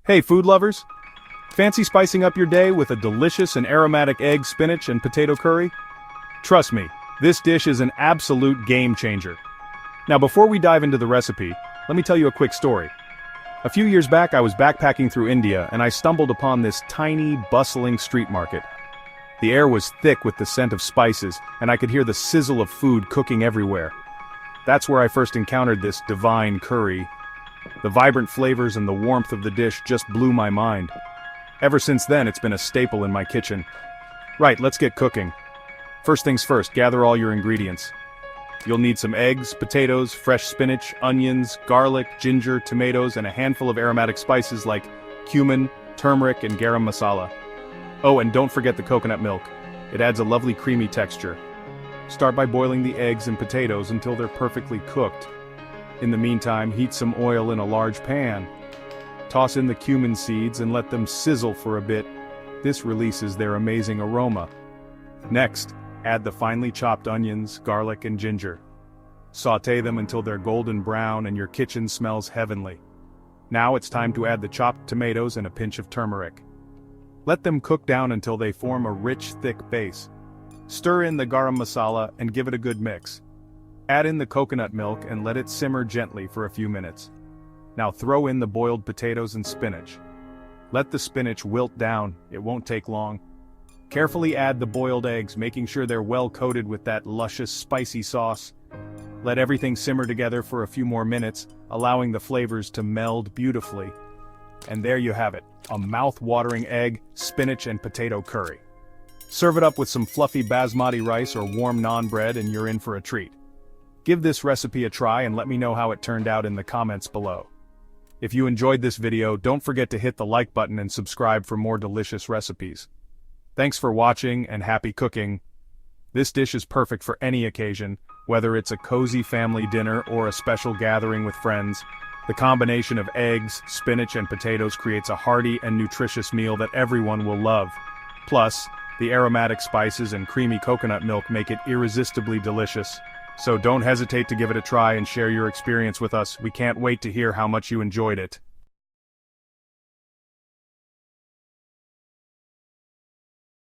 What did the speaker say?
Hey food lovers! Fancy spicing up your day with a delicious and aromatic egg, spinach, and potato curry? Trust me, this dish is an absolute game changer. Now before we dive into the recipe, let me tell you a quick story. A few years back I was backpacking through India and I stumbled upon this tiny, bustling street market. The air was thick with the scent of spices, and I could hear the sizzle of food cooking everywhere. That's where I first encountered this divine curry. The vibrant flavors and the warmth of the dish just blew my mind. Ever since then, it's been a staple in my kitchen. Right, let's get cooking. First things first, gather all your ingredients. You'll need some eggs, potatoes, fresh spinach, onions, garlic, ginger, tomatoes, and a handful of aromatic spices like cumin, turmeric, and garam masala. Oh, and don't forget the coconut milk. It adds a lovely creamy texture. Start by boiling the eggs and potatoes until they're perfectly cooked. In the meantime, heat some oil in a large pan. Toss in the cumin seeds and let them sizzle for a bit. This releases their amazing aroma. Next, add the finely chopped onions, garlic, and ginger. Sauté them until they're golden brown and your kitchen smells heavenly. Now it's time to add the chopped tomatoes and a pinch of turmeric. Let them cook down until they form a rich, thick base. Stir in the garam masala and give it a good mix. Add in the coconut milk and let it simmer gently for a few minutes. Now throw in the boiled potatoes and spinach. Let the spinach wilt down, it won't take long. Carefully add the boiled eggs, making sure they're well coated with that luscious, spicy sauce. Let everything simmer together for a few more minutes, allowing the flavors to meld beautifully. And there you have it, a mouth-watering egg, spinach, and potato curry. Serve it up with some fluffy basmati rice or warm naan bread and you're in for a treat. Give this recipe a try and let me know how it turned out in the comments below. If you enjoyed this video, don't forget to hit the like button and subscribe for more delicious recipes. Thanks for watching and happy cooking. This dish is perfect for any occasion, whether it's a cozy family dinner or a special gathering with friends. The combination of eggs, spinach, and potatoes creates a hearty and nutritious meal that everyone will love. Plus, the aromatic spices and creamy coconut milk make it irresistibly delicious. So don't hesitate to give it a try and share your experience with us. We can't wait to hear how much you enjoyed it.